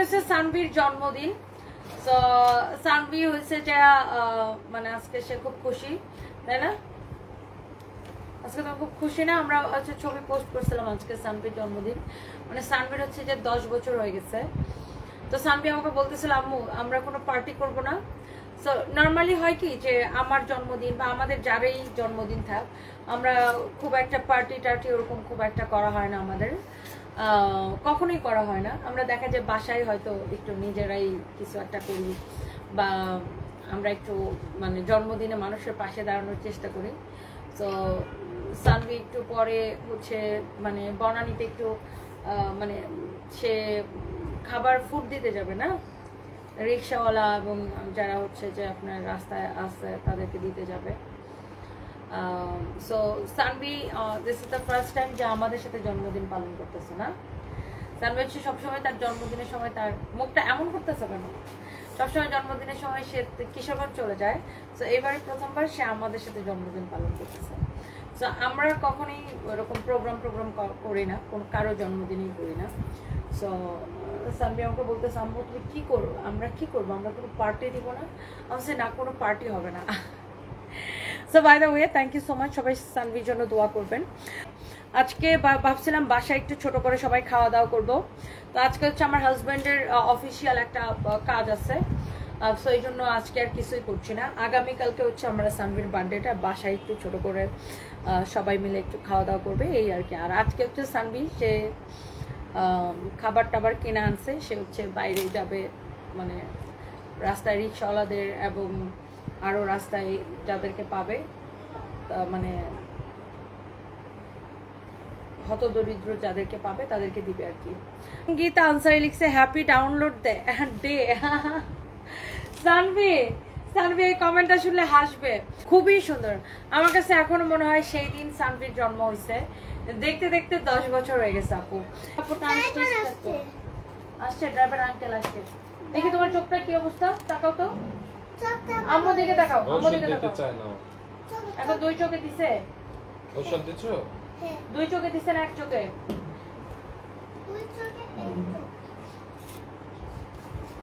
হচ্ছে সানভির জন্মদিন। তো সানভি হচ্ছে যে মানে আজকে সে খুব খুশি, তাই না? আজকে তো খুব খুশি না? আমরা হচ্ছে ছবি পোস্ট করছিলাম আজকে সানভির জন্মদিন, মানে সানভির হচ্ছে যে 10 বছর হয়ে গেছে। তো সানভি আমাকে বলতেছিল আম্মু আমরা কোনো পার্টি করব না। সো নর্মালি হয় কি যে আমার জন্মদিন বা আমাদের যারাই জন্মদিন থাক, আমরা খুব একটা পার্টি টার্টি ওরকম খুব একটা করা হয় না, আমাদের কখনোই করা হয় না। আমরা দেখা যায় বাসায় হয়তো একটু নিজেরাই কিছু একটা করি, বা আমরা একটু মানে জন্মদিনে মানুষের পাশে দাঁড়ানোর চেষ্টা করি। তো সানভি একটু পরে হচ্ছে মানে বনানীতে একটু মানে সে খাবার ফুড দিতে যাবে না, রিক্সাওয়ালা এবং যারা হচ্ছে যে আপনার রাস্তায় আসছে তাদেরকে দিতে যাবে। So Sanvi this is the first time যে আমাদের সাথে জন্মদিন পালন করতেছে না। সানভি হচ্ছে সবসময় তার জন্মদিনের সময় তার মুখটা এমন করতেছে কেন, সবসময় জন্মদিনের সময় সে কিশোরগঞ্জ চলে যায়। তো এবারে প্রথমবার সে আমাদের সাথে জন্মদিন পালন করতেছে। তো আমরা কখনোই ওরকম প্রোগ্রাম করি না, কোনো কারো জন্মদিনই করি না। সো সানভি আমাকে বলতেছে আম্মু তুমি কি করবো, আমরা কি করবো, আমরা কোনো পার্টি দিব না? আমি না, কোনো পার্টি হবে না। So by the way thank you so much, সবাই সানভির জন্য দোয়া করবেন। আজকে ভাবছিলাম বাসায় একটু ছোট করে সবাই খাওয়া দাওয়া করবো। তো আজকে হচ্ছে আমার হাজব্যান্ডের অফিসিয়াল একটা কাজ আছে, সো এই জন্য আজকে আর কিছুই করছি না। আগামীকালকে হচ্ছে আমরা সানভির বার্থডেটা বাসায় একটু ছোট করে সবাই মিলে একটু খাওয়া দাওয়া করবে, এই আর কি। আর আজকে হচ্ছে সানভি সে খাবার টাবার কিনে আনছে, সে হচ্ছে বাইরে যাবে, মানে রাস্তায় রিক্সাওয়ালাদের এবং আরো রাস্তায় যাদেরকে পাবে মানে হতদরিদ্র যাদেরকে পাবে তাদেরকে দিবে আর কি। গীতা আনসারি লিখছে happy download day. Sanvi Sanvi এই কমেন্টটা শুনলে হাসবে, খুবই সুন্দর। আমার কাছে এখনো মনে হয় সেই দিন সানভির জন্ম হয়েছে, দেখতে দেখতে 10 বছর হয়ে গেছে। আপু আসছে, ড্রাইভার আঙ্কেল আসছে। দেখি তোমার চোখটা কি অবস্থা, তাকাও তো, আম্মু দিকে তাকাও, আম্মু দিকে তাকাও। এখন 2 চোখে দিছে, ওষুধ দিছো? 2 চোখে দিছে না 1 চোখে?